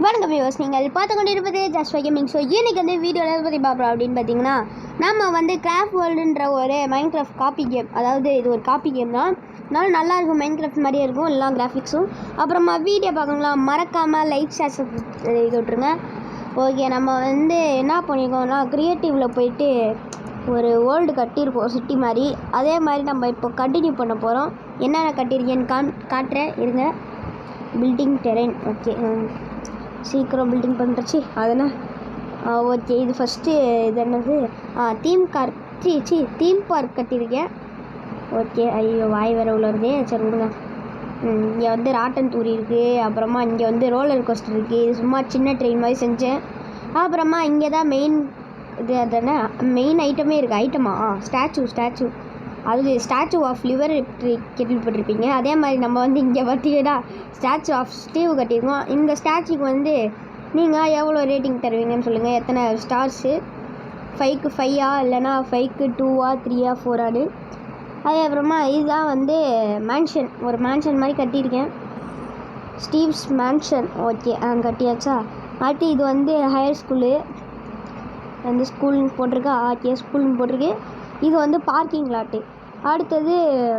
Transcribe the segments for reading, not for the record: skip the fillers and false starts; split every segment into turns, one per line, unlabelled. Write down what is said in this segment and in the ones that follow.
வணக்கம் வியூவர்ஸ், நீங்கள் பார்த்து கொண்டு இருப்பது ஜஸ்ட் ஃபை கேமிங். ஸோ இன்றைக்கி வந்து வீடியோவில் பற்றி பார்க்குறோம் அப்படின்னு பார்த்தீங்கன்னா, நம்ம வந்து கிராஃப்ட் வேர்ல்டுன்ற ஒரு மைண்ட் கிராஃப்ட் காப்பி கேம், அதாவது இது ஒரு காப்பி கேம் தான். அதனால் நல்லாயிருக்கும், மைண்ட் கிராஃப்ட் மாதிரியே இருக்கும் எல்லா கிராஃபிக்ஸும். அப்புறமா வீடியோ பார்க்கணுங்களா, மறக்காமல் லைக் ஷேர் இது விட்ருங்க. ஓகே, நம்ம வந்து என்ன பண்ணியிருக்கோம்னா க்ரியேட்டிவில் போயிட்டு ஒரு வேர்ல்டு கட்டியிருக்கோம், சிட்டி மாதிரி. அதே மாதிரி நம்ம இப்போ கண்டினியூ பண்ண போகிறோம். என்னென்ன கட்டியிருக்கேன்னு காட்டுறேன் இருங்க. பில்டிங் டெரெயின், ஓகே, சீக்கிரம் பில்டிங் பண்ணுறச்சு அதெல்லாம். ஓகே, இது ஃபஸ்ட்டு இது என்னது, தீம் பார்க் கட்டியிருக்கேன். ஓகே, ஐயோ வாய் வேறு உள்ளதே, சரி விடுங்க. இங்கே வந்து ராட்டன் தூரி இருக்குது. அப்புறமா இங்கே வந்து ரோலர் கோஸ்டர் இருக்குது. இது சும்மா சின்ன ட்ரெயின் மாதிரி செஞ்சேன். அப்புறமா இங்கே தான் மெயின் இது, அதுனா மெயின் ஐட்டமே இருக்குது. ஐட்டமா ஸ்டாச்சு அது ஸ்டாச்சு ஆஃப் லிவர் கேள்விப்பட்டிருப்பீங்க. அதே மாதிரி நம்ம வந்து இங்கே பார்த்தீங்கன்னா ஸ்டாச்சு ஆஃப் ஸ்டீவ் கட்டியிருக்கோம். இந்த ஸ்டாச்சுக்கு வந்து நீங்கள் எவ்வளோ ரேட்டிங் தருவீங்கன்னு சொல்லுங்கள். எத்தனை ஸ்டார்ஸு, 5க்கு 5 இல்லைனா 5க்கு 2 3 4 அதுக்கப்புறமா இதுதான் வந்து மேன்ஷன், ஒரு மேன்ஷன் மாதிரி கட்டியிருக்கேன், ஸ்டீவ்ஸ் மேன்ஷன். ஓகே, கட்டியாச்சா. அடுத்து இது வந்து ஹையர் ஸ்கூலு, வந்து ஸ்கூல்னு போட்டிருக்கு. ஓகே, ஸ்கூல்னு போட்டிருக்கு. இது வந்து பார்க்கிங் லாட்டு. அடுத்தது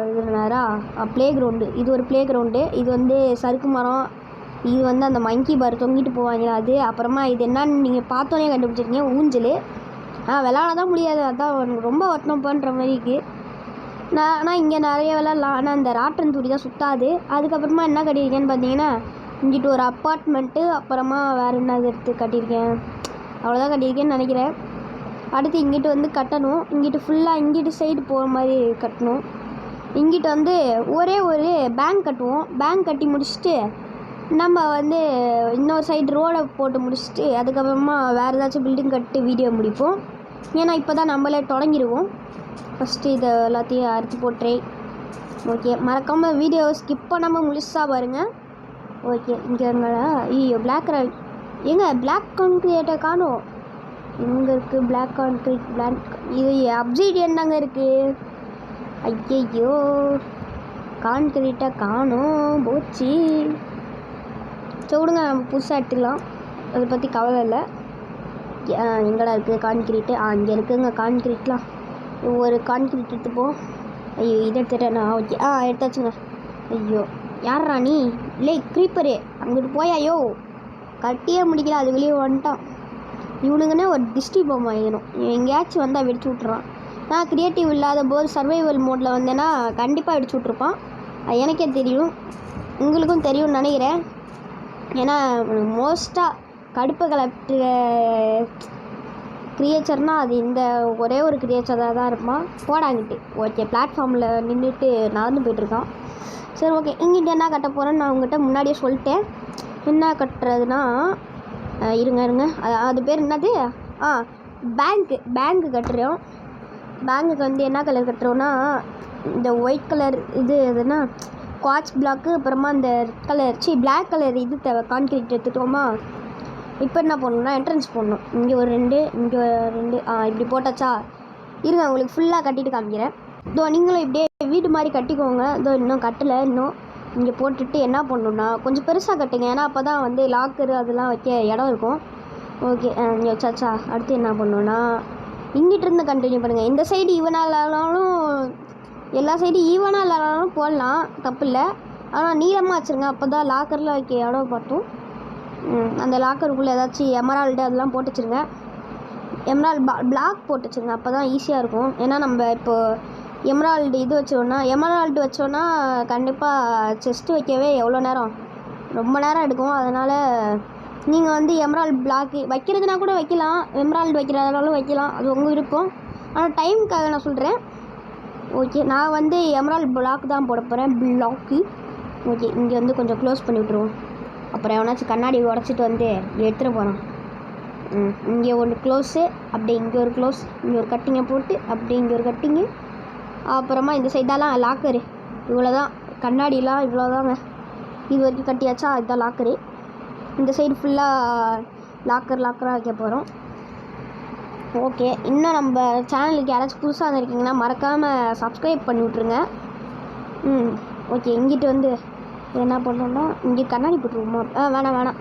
இது ப்ளே கிரவுண்டு. இது ஒரு ப்ளே கிரவுண்டு. இது வந்து சறுக்கு மரம். இது வந்து அந்த மங்கி பார் தொங்கிட்டு போவாங்களா அது. அப்புறமா இது என்னன்னு நீங்கள் பார்த்தோன்னே கண்டுபிடிச்சிருக்கீங்க, ஊஞ்சல். விளாட தான் முடியாது, அதான் ரொம்ப வட்டணம் பண்ணுற மாதிரி இருக்குது. ஆனால் இங்கே நிறைய விளாட்லாம், ஆனால் அந்த ராட்டன் தூரி தான் சுற்றாது. அதுக்கப்புறமா என்ன கட்டியிருக்கேன்னு பார்த்தீங்கன்னா, இங்கிட்டு ஒரு அப்பார்ட்மெண்ட்டு, அப்புறமா வேறு என்ன எடுத்து கட்டியிருக்கேன், அவ்வளோதான் கட்டியிருக்கேன்னு நினைக்கிறேன். அடுத்து இங்கிட்டு வந்து கட்டணும். இங்கிட்டு ஃபுல்லாக இங்கிட்டு சைடு போகிற மாதிரி கட்டணும். இங்கிட்டு வந்து ஒரே ஒரு பேங்க் கட்டுவோம். பேங்க் கட்டி முடிச்சுட்டு நம்ம வந்து இன்னொரு சைடு ரோடை போட்டு முடிச்சுட்டு அதுக்கப்புறமா வேறு ஏதாச்சும் பில்டிங் கட்டி வீடியோ முடிப்போம். ஏன்னா இப்போ தான் நம்மளே தொடங்கிடுவோம். ஃபஸ்ட்டு இதை எல்லாத்தையும் அறுத்து போட்டுறேன். ஓகே, மறக்காமல் வீடியோ ஸ்கிப் பண்ணாமல் முழுசாக பாருங்கள். ஓகே, இங்கே ஐயோ பிளாக் பிளாக் கான்கிரீட்டை காணும். இங்கே இருக்குது பிளாக் கான்கிரீட். இது அப்சிடியன் தாங்க இருக்குது. ஐயோ கான்கிரீட்டை காணும் போச்சு. ஸோ விடுங்க, நம்ம புதுசாக எடுத்துக்கலாம், அதை பற்றி கவலை இல்லை. எங்கடா இருக்குது கான்கிரீட்டு? இங்கே இருக்குதுங்க கான்கிரீட்லாம். ஒரு கான்கிரீட் எடுத்துப்போம். ஐயோ இதை எடுத்துட்டேண்ணா. ஓகே, எடுத்தாச்சுங்க. ஐயோ யார்ரா நீ? இல்லை க்ரீப்பரு, அங்கிட்டு போயாயோ, கட்டியே முடிக்கல, அது வெளியே வந்துட்டான். இவனுங்கன்னே ஒரு டிஸ்ட்ரி பொம்மை வாங்கணும், எங்கேயாச்சும் வந்தால் வெடிச்சு விட்றான். நான் க்ரியேட்டிவ் இல்லாத போது சர்வைவல் மோடில் வந்தேன்னா கண்டிப்பாக வெடிச்சு விட்ருப்பான். எனக்கே தெரியும், உங்களுக்கும் தெரியும்னு நினைக்கிறேன். ஏன்னா மோஸ்ட்டாக கடுப்பு கலெக்டர் கிரியேச்சர்னால் அது இந்த ஒரே ஒரு கிரியேச்சராக தான் இருப்பான். போடாங்கிட்டு. ஓகே, பிளாட்ஃபார்மில் நின்றுட்டு நடந்து போய்ட்டுருக்கான். சரி ஓகே, இங்கிட்ட என்ன கட்ட போகிறேன்னு நான் உங்கள்கிட்ட முன்னாடியே சொல்லிட்டேன். என்ன கட்டுறதுன்னா இருங்க அது பேர் என்னது, பேங்க்கு கட்டுறோம். பேங்குக்கு வந்து என்ன கலர் கட்டுறோன்னா, இந்த ஒயிட் கலர் இது எதுனா குவாட்ஸ் பிளாக்கு, அப்புறமா இந்த ரெட் கலர் பிளாக் கலர் இது தேவை. கான்கிரீட் எடுத்துட்டோமா. இப்போ என்ன பண்ணணும்னா என்ட்ரன்ஸ் போடணும். இங்கே ஒரு 2, இங்கே 2, இப்படி போட்டாச்சா. இருங்க உங்களுக்கு ஃபுல்லாக கட்டிட்டு காமிக்கிறேன். இதோ நீங்களும் இப்படியே வீடு மாதிரி கட்டிக்கோங்க. இதோ இன்னும் கட்டலை. இன்னும் இங்கே போட்டுட்டு என்ன பண்ணணுன்னா கொஞ்சம் பெருசாக கட்டுங்க, ஏன்னா அப்போ தான் வந்து லாக்கரு அதெல்லாம் வைக்க இடம் இருக்கும். ஓகே, இங்கே வச்சாச்சா. அடுத்து என்ன பண்ணணுன்னா இங்கிட்டிருந்து கண்டினியூ பண்ணுங்கள். இந்த சைடு ஈவனாக இல்லைனாலும் எல்லா சைடும் ஈவனாக இல்லைனாலும் போடலாம், தப்பு இல்லை. ஆனால் நீளமாக வச்சுருங்க, அப்போ தான் லாக்கரில் வைக்க இடம் பார்த்தோம். அந்த லாக்கருக்குள்ளே ஏதாச்சும் எமரால்டு அதெல்லாம் போட்டு வச்சுருங்க. எமரால்டு பிளாக் போட்டு வச்சுருங்க, அப்போ தான் ஈஸியாக இருக்கும். ஏன்னா நம்ம இப்போது எமரால்டு இது வச்சோன்னா கண்டிப்பாக செஸ்ட்டு வைக்கவே எவ்வளோ நேரம், ரொம்ப நேரம் எடுக்கும். அதனால் நீங்கள் வந்து எமரால்டு பிளாக்கு வைக்கிறதுனா கூட வைக்கலாம், எமரால்டு வைக்கிறதுனாலும் வைக்கலாம், அது உங்கள் விருப்பம். ஆனால் டைமுக்காக நான் சொல்கிறேன். ஓகே, நான் வந்து எமரால்டு பிளாக் தான் போட போகிறேன், பிளாக்கு. ஓகே, இங்கே வந்து கொஞ்சம் க்ளோஸ் பண்ணி விட்ருவோம். அப்புறம் எவனாச்சும் கண்ணாடி உடச்சிட்டு வந்து எடுத்துகிட்டு போகிறான். இங்கே ஒன்று க்ளோஸு, அப்படி இங்கே ஒரு க்ளோஸ், இங்கே ஒரு கட்டிங்கை போட்டு அப்படி இங்கே ஒரு கட்டிங்கு. அப்புறமா இந்த சைடெல்லாம் லாக்கரு, இவ்வளோ தான் கண்ணாடிலாம், இவ்வளோ தாங்க. இது வரைக்கும் கட்டியாச்சா. இதுதான் லாக்கரு. இந்த சைடு ஃபுல்லாக லாக்கராக வைக்க போகிறோம். ஓகே, இன்னும் நம்ம சேனலுக்கு யாராச்சும் புதுசாக வந்திருக்கீங்கன்னா மறக்காமல் சப்ஸ்கிரைப் பண்ணி விட்ருங்க. ஓகே, இங்கிட்டு வந்து என்ன பண்ணோன்னா இங்கே கண்ணாடி போட்டுருவோமா. வேணாம்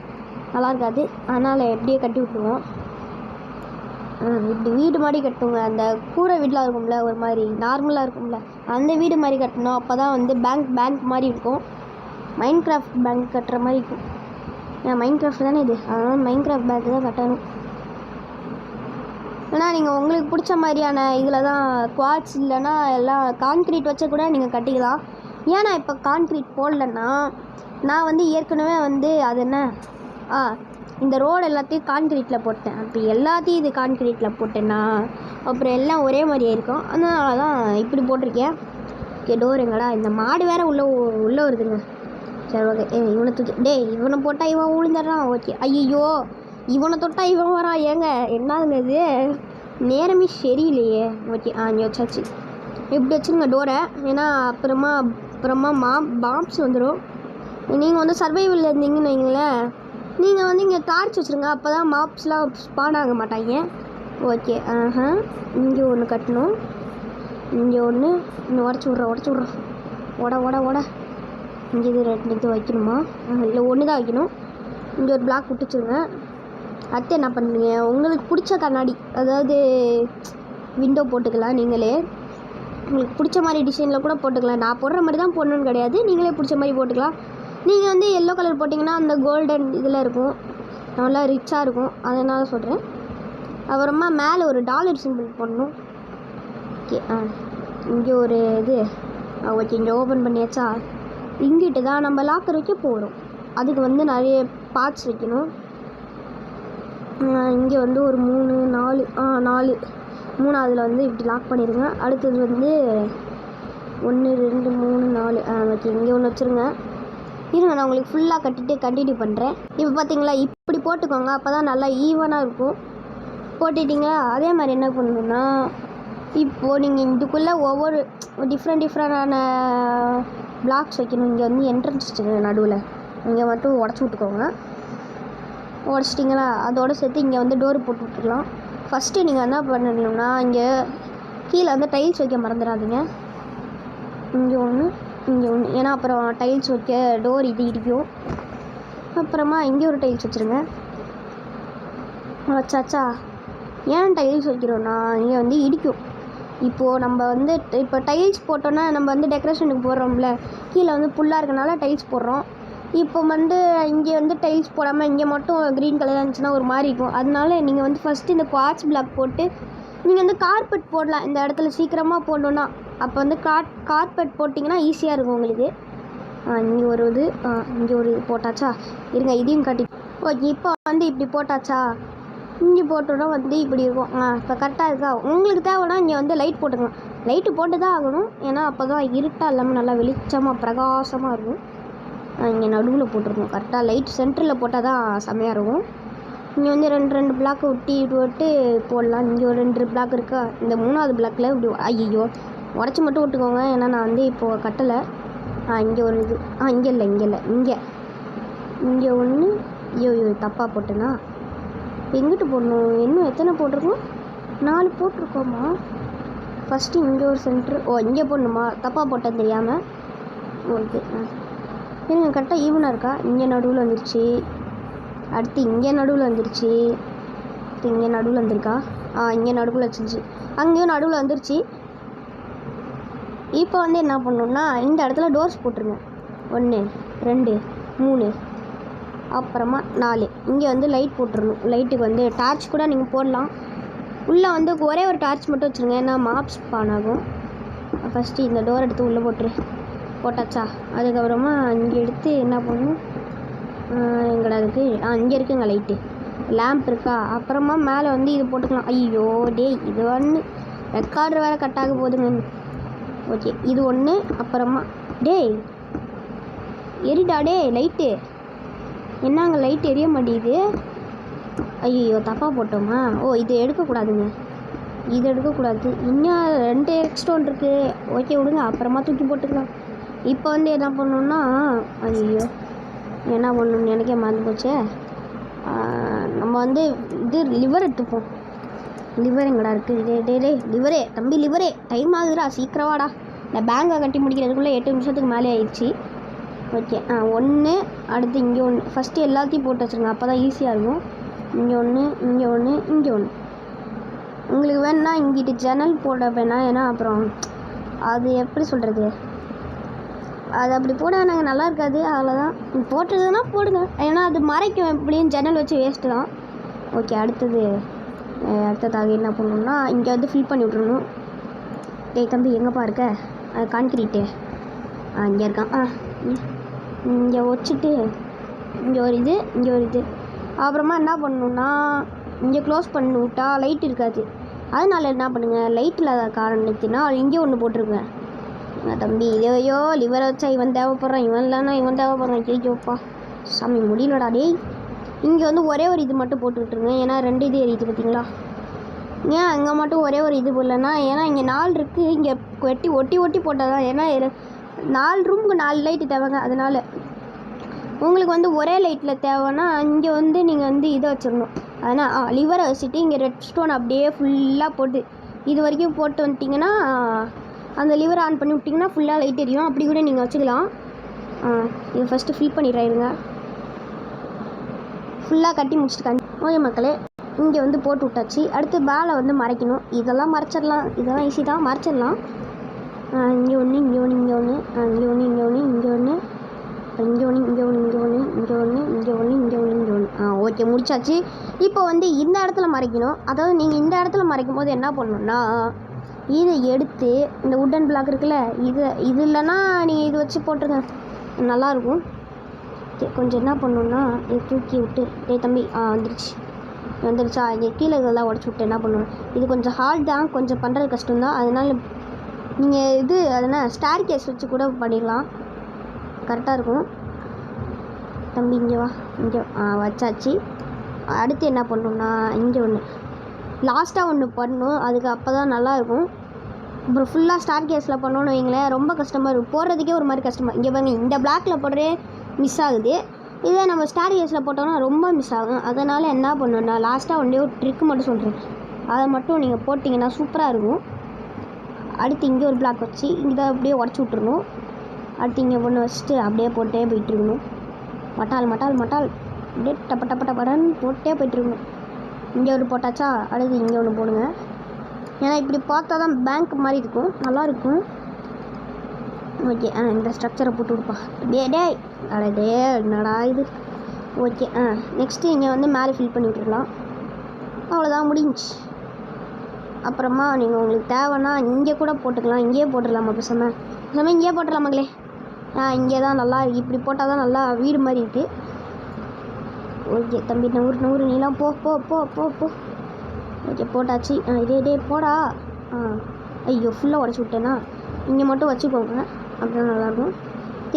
நல்லா இருக்காது. அதனால் எப்படியே கட்டி விட்ருவோம். இப்படி வீடு மாதிரி கட்டுங்க. அந்த கூரை வீடெலாம் இருக்கும்ல, ஒரு மாதிரி நார்மலாக இருக்கும்ல, அந்த வீடு மாதிரி கட்டணும். அப்போ தான் வந்து பேங்க் மாதிரி இருக்கும். மைண்ட் கிராஃப்ட் பேங்க் கட்டுற மாதிரி இருக்கும். ஏன் மைண்ட் கிராஃப்ட் தானே இது, அதனால் மைண்ட் கிராஃப்ட் பேங்க் தான் கட்டணும். ஏன்னா நீங்கள் உங்களுக்கு பிடிச்ச மாதிரியான இதில் தான் குவாட்ஸ் இல்லைன்னா எல்லாம் கான்க்ரீட் வச்சு கூட நீங்கள் கட்டிக்கலாம். ஏன் நான் இப்போ கான்க்ரீட் போடலன்னா, நான் வந்து ஏற்கனவே வந்து அது என்ன இந்த ரோடு எல்லாத்தையும் கான்க்ரீட்டில் போட்டேன். அப்படி எல்லாத்தையும் இது கான்க்ரீட்டில் போட்டேன்னா அப்புறம் எல்லாம் ஒரே மாதிரியே இருக்கும். அதனால தான் இப்படி போட்டிருக்கேன். ஓகே, டோர் எங்கடா? இந்த மாடு வேறு உள்ளே வருதுங்க. சரி ஓகே. இவனை தூக்கி இவனை போட்டால் இவன் விழுந்துடுறான். ஓகே. ஐயோ, இவனை தொட்டால் இவன் வரான். ஏங்க என்னதுங்க இது? நேரமே சரியில்லையே. ஓகே, இங்கே வச்சாச்சு. இப்படி வச்சுருங்க டோரை. ஏன்னா அப்புறமா பாம்ஸ் வந்துடும். நீங்கள் வந்து சர்வைவல் இருந்தீங்கன்னு வைங்களேன், நீங்கள் வந்து இங்கே டார்ச் வச்சுருங்க. அப்போ தான் மாப்ஸ்லாம் ஸ்பான் ஆக மாட்டாங்க. ஓகே. இங்கே ஒன்று கட்டணும். இங்கே ஒன்று இன்னும் உடச்சி விட்றோம். ஓட இங்கே இது 2 இது வைக்கணுமா? இல்லை, ஒன்று தான் வைக்கணும். இங்கே ஒரு பிளாக் விட்டுச்சுருங்க. அடுத்து என்ன பண்ணுறீங்க? உங்களுக்கு பிடிச்ச கண்ணாடி, அதாவது விண்டோ போட்டுக்கலாம். நீங்களே உங்களுக்கு பிடிச்ச மாதிரி டிசைனில் கூட போட்டுக்கலாம். நான் போடுற மாதிரி தான் போடணுன்னு கிடையாது, நீங்களே பிடிச்ச மாதிரி போட்டுக்கலாம். நீங்கள் வந்து எல்லோ கலர் போட்டிங்கன்னா அந்த கோல்டன் இதில் இருக்கும், நல்லா ரிச்சாக இருக்கும். அதனால் சொல்கிறேன். அப்புறமா மேலே ஒரு டாலர் சிம்பிள் போடணும். ஓகே. இங்கே ஒரு இது ஓகே. இங்கே ஓப்பன் பண்ணியாச்சா? இங்கிட்டு தான் நம்ம லாக்கர் வைக்க போகிறோம். அதுக்கு வந்து நிறைய பார்ட்ஸ் வைக்கணும். இங்கே வந்து ஒரு 3 4 மூணாவதில் வந்து இப்படி லாக் பண்ணிடுங்க. அடுத்தது வந்து 1 2 3 4 ஓகே. இங்கே ஒன்று வச்சுருங்க. இருங்க, நான் உங்களுக்கு ஃபுல்லாக கட்டிட்டு கண்டினியூ பண்ணுறேன். இப்போ பார்த்தீங்களா, இப்படி போட்டுக்கோங்க. அப்போ தான் நல்லா ஈவனாக இருக்கும். போட்டுட்டிங்களா? அதே மாதிரி என்ன பண்ணணுன்னா, இப்போது நீங்கள் இதுக்குள்ளே ஒவ்வொரு டிஃப்ரெண்டான பிளாக்ஸ் வைக்கணும். இங்கே வந்து என்ட்ரன்ஸ் வச்சுக்கோங்க. நடுவில் இங்கே மட்டும் உடச்சி விட்டுக்கோங்க. உடச்சிட்டிங்களா? அதோடு சேர்த்து இங்கே வந்து டோர் போட்டு விட்டுக்கலாம். ஃபஸ்ட்டு நீங்கள் என்ன பண்ணணும்னா, இங்கே கீழே வந்து டைல்ஸ் வைக்க மறந்துடாதீங்க. இங்கே ஒன்று. ஏன்னா அப்புறம் டைல்ஸ் வைக்க டோர் இது இடிக்கும். அப்புறமா இங்கே ஒரு டைல்ஸ் வச்சுருங்க. வச்சாச்சா? ஏன் டைல்ஸ் வைக்கிறோன்னா, இங்கே வந்து இடிக்கும். இப்போது நம்ம வந்து இப்போ டைல்ஸ் போட்டோன்னா நம்ம வந்து டெக்கரேஷனுக்கு போடுறோம்ல, கீழே வந்து புல்லாக இருக்கனால டைல்ஸ் போடுறோம். இப்போ வந்து இங்கே வந்து டைல்ஸ் போடாமல் இங்கே மட்டும் க்ரீன் கலராக இருந்துச்சுன்னா ஒரு மாதிரி இருக்கும். அதனால நீங்கள் வந்து ஃபஸ்ட்டு இந்த குவார்ட்ஸ் பிளாக் போட்டு நீங்கள் வந்து கார்பெட் போடலாம். இந்த இடத்துல சீக்கிரமாக போடணுன்னா அப்போ வந்து கார்பெட் போட்டிங்கன்னா ஈஸியாக இருக்கும் உங்களுக்கு. இங்கே ஒரு இது இங்கே ஒரு இது போட்டாச்சா? இருங்க, இதையும் கட்டி. ஓகே. இப்போ வந்து இப்படி போட்டாச்சா? இங்கே போட்டோன்னா வந்து இப்படி இருக்கும். இப்போ கரெக்டாக இருக்கா? உங்களுக்கு தேவைன்னா இங்கே வந்து லைட் போட்டுக்கலாம். லைட்டு போட்டு தான் ஆகணும். ஏன்னா அப்போ தான் இருட்டாக இல்லாமல் நல்லா வெளிச்சமாக பிரகாசமாக இருக்கும். இங்கே நடுவில் போட்டிருக்கோம். கரெக்டாக லைட் சென்டரில் போட்டால் தான் செம்மையாக இருக்கும். இங்கே வந்து 2 பிளாக்கு விட்டு போடலாம். இங்கே ஒரு 2 பிளாக் இருக்கா? இந்த 3ஆவது பிளாக்கில் இப்படி ஐயோ உடச்சி மட்டும் விட்டுக்கோங்க. ஏன்னா நான் வந்து இப்போது கட்டலை. இங்கே ஒரு இது இங்கே இல்லை இங்கே ஒன்று. ஐயோ தப்பாக போட்டேன்னா? எங்கிட்டு போடணும்? இன்னும் எத்தனை போட்டிருக்கோம்? 4 போட்டிருக்கோமா? ஃபஸ்ட்டு இங்கே ஒரு சென்ட்ரு. இங்கே போடணுமா? தப்பாக போட்டேன் தெரியாமல். ஓகே. இருங்க, கரெக்டாக ஈவனாக இருக்கா? இங்கே நடுவில் வந்துருச்சு. அடுத்து இங்கே நடுவில் வந்துருச்சு. இங்கே நடுவில் வந்திருக்கா? இங்கே நடுவில் வச்சிருச்சு. அங்கேயும் நடுவில் வந்துருச்சு. இப்போ வந்து என்ன பண்ணணுன்னா, இந்த இடத்துல டோர்ஸ் போட்டுருங்க. 1 2 3 அப்புறமா 4. இங்கே வந்து லைட் போட்டுடணும். லைட்டுக்கு வந்து டார்ச் கூட நீங்கள் போடலாம். உள்ளே வந்து ஒரே ஒரு டார்ச் மட்டும் வச்சுருங்க, ஏன்னா மாப்ஸ் ஸ்பான் ஆகும். ஃபஸ்ட்டு இந்த டோர் எடுத்து உள்ளே போட்டாச்சா? அதுக்கப்புறமா இங்கே எடுத்து என்ன பண்ணணும், எங்கடா இருக்குது? இங்கே இருக்குங்க லைட்டு, லேம்ப் இருக்கா? அப்புறமா மேலே வந்து இது போட்டுக்கலாம். ஐயோ இது ஒன்று ரெக்கார்டர் வேறு கட்டாக போகுதுங்க. ஓகே, இது ஒன்று. அப்புறமா எரிடா லைட்டு. என்னங்க லைட் எரிய மாட்டேங்குது? ஐயோ தப்பாக போட்டோமா? இது எடுக்கக்கூடாதுங்க, இது எடுக்கக்கூடாது. இன்னும் 2 எக்ஸ்ட்ரோன் இருக்குது. ஓகே விடுங்க, அப்புறமா தூக்கி போட்டுக்கலாம். இப்போ வந்து என்ன பண்ணணுன்னா, ஐயோ என்ன பண்ணணும்னு எனக்கே மறந்து போச்சே. நம்ம வந்து இது லிவர் எடுத்துப்போம். லிவர் எங்கடா இருக்குது? லிவரே தம்பி, லிவரே டைம் ஆகுதுடா, சீக்கிரவாடா. இந்த பேங்கை கட்டி முடிக்கிறதுக்குள்ளே 8 நிமிஷத்துக்கு மேலே ஆயிடுச்சு. ஓகே ஒன்று, அடுத்து இங்கே ஒன்று. ஃபஸ்ட்டு எல்லாத்தையும் போட்டு வச்சுருங்க, அப்போ தான் ஈஸியாக இருக்கும். இங்கே ஒன்று, இங்கே ஒன்று, இங்கே ஒன்று. உங்களுக்கு வேணுன்னா இங்கிட்டு ஜன்னல் போட வேணாம், ஏன்னா அப்புறம் அது எப்படி சொல்கிறது, அது அப்படி போட நாங்கள் நல்லா இருக்காது. அவ்வளோதான், போட்டுறதுன்னா போடுங்க, ஏன்னா அது மறைக்கும். எப்படியும் ஜன்னல் வச்சு வேஸ்ட்டு தான். ஓகே, அடுத்ததாக என்ன பண்ணணும்னா இங்கே வந்து ஃபில் பண்ணி விட்றணும். டேய் தம்பி, எங்கேப்பா இருக்க? கான்கிரீட்டு இங்கே இருக்கான். இங்கே வச்சுட்டு இங்கே ஒரு இது. அப்புறமா என்ன பண்ணணுன்னா இங்கே க்ளோஸ் பண்ணி விட்டா லைட் இருக்காது. அதனால என்ன பண்ணுங்கள், லைட் இல்லாத காரணத்தினா இங்கே ஒன்று போட்டிருக்கேன். தம்பி ஐயோ லிவரை வச்சா இவன் தேவைப்படுறான், இவன் இல்லைன்னா இவன் தேவைப்படுறான். ஐயோப்பா சாமி முடியலடா. டேய் இங்கே வந்து ஒரே ஒரு இது மட்டும் போட்டு விட்ருங்க, ஏன்னா 2 இது எரியுது பார்த்தீங்களா. ஏன் அங்கே மட்டும் ஒரே ஒரு இது போடலன்னா, ஏன்னா இங்கே 4 இருக்குது, இங்கே ஒட்டி போட்டால் தான். ஏன்னா 4 ரூமுக்கு 4 லைட்டு தேவைங்க. அதனால் உங்களுக்கு வந்து ஒரே லைட்டில் தேவைன்னா இங்கே வந்து நீங்கள் வந்து இதை வச்சிடணும். அதனால் லிவரை வச்சுட்டு இங்கே ரெட் ஸ்டோன் அப்படியே ஃபுல்லாக போட்டு இது வரைக்கும் போட்டு வந்துட்டிங்கன்னா, அந்த லிவரை ஆன் பண்ணி விட்டிங்கன்னா ஃபுல்லாக லைட் எரியும். அப்படி கூட நீங்கள் வச்சுக்கலாம். இது ஃபஸ்ட்டு ஃபில் பண்ணிடுறாயிருங்க, ஃபுல்லாக கட்டி முடிச்சுட்டு. ஓகே மக்களே, இங்கே வந்து போட்டு விட்டாச்சு. அடுத்து பேலை வந்து மறைக்கணும். இதெல்லாம் மறைச்சிடலாம், இதெல்லாம் ஈஸி தான், மறைச்சிடலாம். இங்கே ஒன்று, இங்கே ஒன்று, இங்கே ஒன்று, இங்கே ஒன்று, இங்கே ஒன்று, இங்கே ஒன்று, இங்கே ஒன்று, இங்கே ஒன்று, இங்கே ஒன்று, இங்கே ஒன்று, இங்கே ஒன்று, இங்கே ஒன்று, இங்கே ஒன்று. ஓகே, முடிச்சாச்சு. இப்போ வந்து இந்த இடத்துல மறைக்கணும். அதாவது நீங்கள் இந்த இடத்துல மறைக்கும் போது என்ன பண்ணணுன்னா, இதை எடுத்து இந்த உட்டன் பிளாக் இருக்குல்ல, இது இல்லைன்னா நீங்கள் இது வச்சு போட்டுருங்க, நல்லாயிருக்கும். கொஞ்சம் என்ன பண்ணணுன்னா இதை தூக்கி விட்டு, டேய் தம்பி வந்துருச்சா, இங்கே கீழே இதெல்லாம் உடச்சி விட்டு என்ன பண்ணணும். இது கொஞ்சம் ஹார்ட் தான், கொஞ்சம் பண்ணுறது கஷ்டம்தான். அதனால் நீங்கள் அதனால் ஸ்டார் கேஸ் வச்சு கூட பண்ணிடலாம், கரெக்டாக இருக்கும். தம்பி இங்கே வா, இங்கே வச்சாச்சு. அடுத்து என்ன பண்ணணும்னா இங்கே ஒன்று லாஸ்ட்டாக ஒன்று பண்ணணும், அதுக்கு அப்போ தான் நல்லாயிருக்கும். அப்புறம் ஃபுல்லாக ஸ்டார் கேஸில் பண்ணணும்னு வைங்களேன், ரொம்ப கஷ்டமாக இருக்கும், போடுறதுக்கே ஒரு மாதிரி கஷ்டமாக. இங்கே பாருங்க, இந்த பிளாக்கில் போடுறே மிஸ் ஆகுது. இதே நம்ம ஸ்டார் கேஸில் போட்டோம்னா ரொம்ப மிஸ் ஆகும். அதனால் என்ன பண்ணணும்னா லாஸ்ட்டாக ஒன்றே ஒரு ட்ரிக்கு மட்டும் சொல்கிறேன், அதை மட்டும் நீங்கள் போட்டிங்கன்னா சூப்பராக இருக்கும். அடுத்து இங்கே ஒரு பிளாக் வச்சு இதை அப்படியே உடச்சி விட்ருணும். அடுத்து இங்கே ஒன்று வச்சுட்டு அப்படியே போட்டே போயிட்டுருக்கணும். மட்டால் அப்படியே டப்படன்னு போட்டே போயிட்டுருக்கணும். இங்கே ஒரு போட்டாச்சா, அடுத்து இங்கே ஒன்று போடுங்க. ஏன்னா இப்படி பார்த்தா தான் பேங்க் மாதிரி இருக்கும், நல்லாயிருக்கும். ஓகே, இந்த ஸ்ட்ரக்சரை போட்டு விடுப்பா. டேய் அடடே என்னடா இது. ஓகே, நெக்ஸ்ட்டு இங்கே வந்து மேலே ஃபில் பண்ணி விட்டுடலாம். அவ்வளோதான், முடிஞ்சு. அப்புறமா நீங்கள் உங்களுக்கு தேவைன்னா இங்கே கூட போட்டுக்கலாம், இங்கேயே போட்டுடலாமா பேசாமல் இங்கேயே போட்டுடலாம் மகளே. இங்கே தான் நல்லா இருக்குது, இப்படி போட்டால் தான் நல்லா வீடு மாதிரி இருக்குது. ஓகே தம்பி, 100 நீலாம் போ. ஓகே போட்டாச்சு. இதே போடா. ஐயோ ஃபுல்லாக உடச்சி விட்டேன்னா, இங்கே மட்டும் வச்சுக்கோங்க, அப்படி நல்லாயிருக்கும்.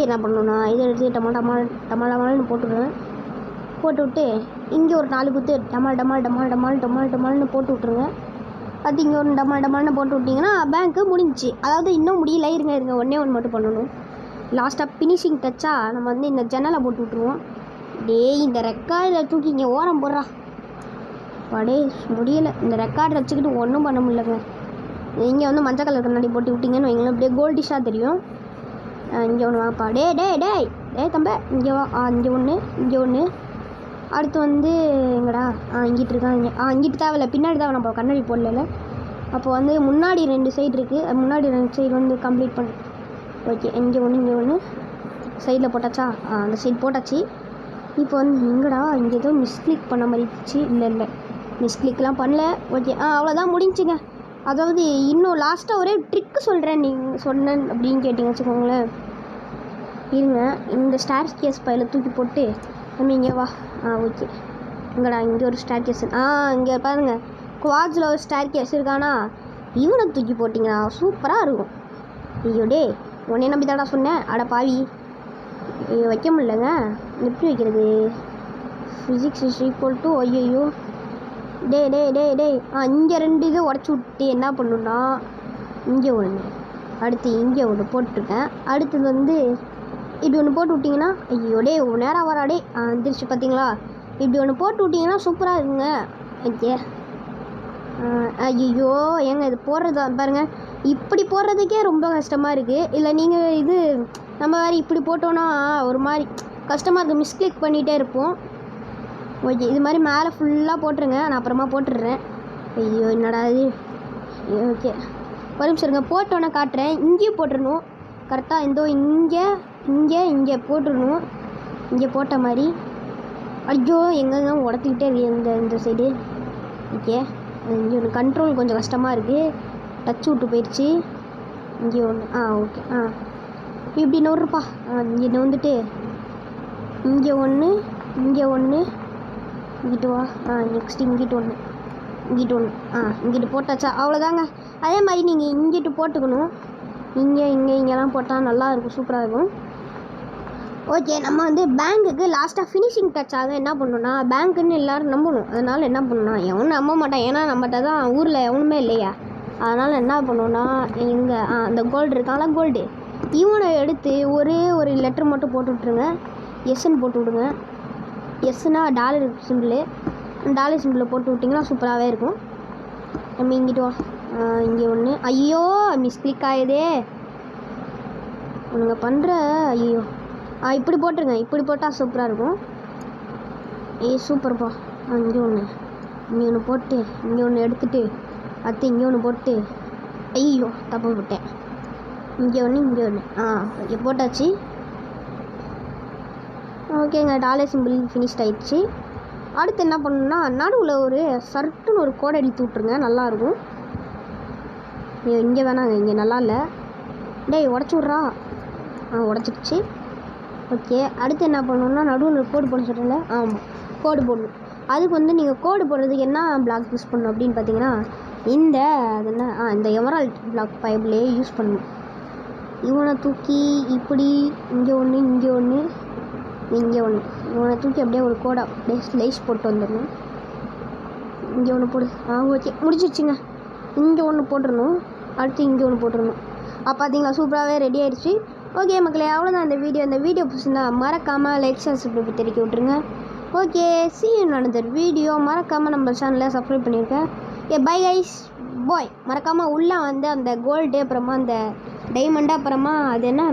என்ன பண்ணணும்னா இதை எடுத்து டமால்னு போட்டுவிடுவேன். போட்டு விட்டு இங்கே ஒரு 4 குத்து டமால்னு போட்டு விட்ருங்க. அது இங்கே ஒரு டமால்னு போட்டு விட்டிங்கன்னா பேங்க்கு முடிஞ்சிச்சு. அதாவது இன்னும் முடியல, இருங்க ஒன்றே ஒன்று மட்டும் பண்ணணும். லாஸ்ட்டாக ஃபினிஷிங் டச்சாக நம்ம வந்து இந்த ஜன்னலை போட்டு விட்ருவோம். இந்த ரெக்கார்டில் தூக்கி இங்கே ஓரம் போடுறா. படே முடியலை, இந்த ரெக்கார்டை வச்சுக்கிட்டு ஒன்றும் பண்ண முடியலங்க. இங்கே வந்து மஞ்சள் கலர் கண்ணாடி போட்டு விட்டிங்கன்னு வைங்களேன், அப்படியே கோல்டிஷாக தெரியும். இங்கே ஒன்று வாப்பா. டே தம்பி இங்கே வா. இங்கே ஒன்று. அடுத்து வந்து எங்கடா, இங்கிட்டு இருக்காங்க. இங்கிட்டு தேவையில்ல, பின்னாடி தான் நம்ம கண்ணாடி போடல. அப்போ வந்து முன்னாடி 2 சைடு இருக்குது, முன்னாடி 2 சைடு வந்து கம்ப்ளீட் பண்ணு. ஓகே, இங்கே ஒன்று சைடில் போட்டாச்சா, அந்த சைடு போட்டாச்சு. இப்போ வந்து எங்கடா இங்கே ஏதோ மிஸ்கிளிக் பண்ண மாதிரி இருந்துச்சு. இல்லை மிஸ்கிளிக்லாம் பண்ணல. ஓகே, அவ்வளோதான், முடிஞ்சுங்க. அதாவது இன்னும் லாஸ்ட்டாக ஒரே ட்ரிக்கு சொல்கிறேன், நீங்கள் சொன்னேன் அப்படின்னு கேட்டிங்க வச்சுக்கோங்களேன். இருங்க, இந்த ஸ்டார் கேஸ் பையில் தூக்கி போட்டு நம்ம இங்கே வா. ஓகே, இங்கடா இங்கே ஒரு ஸ்டார் கேஸ். இங்கே பாருங்கள், குவாட்ஸில் ஒரு ஸ்டார் கேஸ் இருக்கானா, இவனை தூக்கி போட்டிங்கன்னா சூப்பராக இருக்கும். ஐயோ உன்னை நம்பி தாடா சொன்னேன், அட பாவி. வைக்க முடியலங்க, எப்படி வைக்கிறது? ஃபிசிக்ஸ் இஸ் ஈக்குவல் டு ஐயோ. டே இங்கே 2 இது உடச்சி விட்டு என்ன பண்ணுன்னா இங்கே ஒன்று, அடுத்து இங்கே ஒன்று போட்டிருக்கேன். அடுத்தது வந்து இப்படி ஒன்று போட்டு விட்டிங்கன்னா, ஐயோ நேராக வராடே வந்துருச்சு பார்த்தீங்களா. இப்படி ஒன்று போட்டு விட்டிங்கன்னா சூப்பராக இருக்குங்க. ஓகே, ஐயோ ஏங்க இது போடுறது பாருங்கள், இப்படி போடுறதுக்கே ரொம்ப கஷ்டமாக இருக்குது. இல்லை நீங்கள் நம்ம வேறு இப்படி போட்டோன்னா ஒரு மாதிரி கஷ்டமாக இருக்குது, மிஸ்கிளிக் பண்ணிகிட்டே இருப்போம். ஓகே, இது மாதிரி மேலே ஃபுல்லாக போட்டுருங்க, நான் அப்புறமா போட்டுடுறேன். ஐயோ என்னடா இது. ஓகே ஒரு நிமிஷம் இருங்க, போட்டோன்னே காட்டுறேன். இங்கேயும் போட்டுடணும் கரெக்டாக, இந்தோ இங்கே இங்கே இங்கே போட்டுடணும், இங்கே போட்ட மாதிரி. ஐயோ எங்கெங்க உடச்சிக்கிட்டே இருக்கு இந்த சைடு. ஓகே இங்கே ஒன்று கண்ட்ரோல் கொஞ்சம் கஷ்டமாக இருக்குது, டச் விட்டு போயிடுச்சு. இங்கே ஒன்று ஓகே இப்படி நோருப்பா. இங்கே நோந்துட்டு இங்கே ஒன்று இங்கே ஒன்று இங்கிட்டு வா. நெக்ஸ்ட்டு இங்கிட்டு ஒன்று இங்கிட்டு ஒன்று இங்கிட்டு போட்டாச்சா, அவ்வளோதாங்க. அதே மாதிரி நீங்கள் இங்கிட்டு போட்டுக்கணும், இங்கெல்லாம் போட்டால் நல்லாயிருக்கும், சூப்பராக இருக்கும். ஓகே நம்ம வந்து பேங்க்குக்கு லாஸ்ட்டாக ஃபினிஷிங் டச் ஆக என்ன பண்ணணும்னா, பேங்க்குன்னு எல்லோரும் நம்பணும். அதனால் என்ன பண்ணணும்னா, எவனும் நம்ப மாட்டான், ஏன்னா நம்மகிட்ட தான் ஊரில் எவனுமே இல்லையா. அதனால் என்ன பண்ணணும்னா, இங்கே அந்த கோல்டு இருக்காங்களா, கோல்டு இவனை எடுத்து ஒரே ஒரு லெட்டர் மட்டும் போட்டு விட்ருங்க, எஸ்ன்னு போட்டு விடுங்க. எஸ்னா டாலர் சிம்பிள், டாலர் சிம்பிளை போட்டு விட்டிங்கன்னா சூப்பராகவே இருக்கும். நம்ம இங்கிட்டு வா. இங்கே ஒன்று. ஐயோ மிஸ்கிளிக் ஆகுதே உனங்க பண்ணுற. ஐயோ இப்படி போட்டுருங்க, இப்படி போட்டால் சூப்பராக இருக்கும். சூப்பர்ப்பா. இங்கே ஒன்று போட்டு இங்கே ஒன்று எடுத்துகிட்டு அடுத்து இங்கே ஒன்று போட்டு. ஐயோ தப்பு போட்டேன். இங்கே ஒன்று இங்கே போட்டாச்சு. ஓகேங்க, டாலர் சிம்பிள் ஃபினிஷ்ட் ஆகிடுச்சு. அடுத்து என்ன பண்ணணும்னா, நடுவில் ஒரு சர்ட்டுன்னு ஒரு கோடை அடித்து விட்ருங்க, நல்லாயிருக்கும். இங்கே வேணாங்க, இங்கே நல்லா இல்லை. டேய் உடச்சி விட்றா. உடச்சிடுச்சு. ஓகே அடுத்து என்ன பண்ணணும்னா, நடுவில் கோடு போட சொல்கிறேன்ல, ஆமாம் கோடு போடணும். அதுக்கு வந்து நீங்கள் கோடு போடுறதுக்கு என்ன பிளாக் யூஸ் பண்ணணும் அப்படின்னு பார்த்தீங்கன்னா, இந்த எமரால்ட் பிளாக் பைப்லே யூஸ் பண்ணணும். இவனை தூக்கி இப்படி இங்கே ஒன்று இங்கே ஒன்று இங்கே ஒன்று, இவனை தூக்கி அப்படியே ஒரு கோடை அப்படியே ஸ்லைஸ் போட்டு வந்துடணும். இங்கே ஒன்று போடு. ஓகே முடிச்சிடுச்சுங்க. இங்கே ஒன்று போட்டுடணும், அடுத்து இங்கே ஒன்று போட்டுடணும். பார்த்தீங்களா சூப்பராகவே ரெடி ஆயிடுச்சு. ஓகே மக்களே, அவ்வளோதான் இந்த வீடியோ பிடிச்சிருந்தா மறக்காமல் லைக் ஷேர் சப்ஸ்கிரைப் தெரிவிக்க விட்ருங்க. Okay see you in another video. மறக்காமல் நம்ம சேனலை சப்ஸ்கிரைப் பண்ணியிருக்கேன். Bye guys bye. மறக்காமல் உள்ளே வந்து அந்த கோல்டு அப்புறமா அந்த டைமண்டு அப்புறமா அது என்ன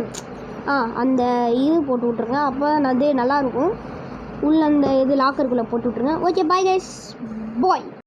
அந்த இது போட்டு விட்ருங்க, அப்போ அது நல்லாயிருக்கும். உள்ள அந்த இது லாக்கருக்குள்ளே போட்டு விட்ருங்க. Okay bye guys bye.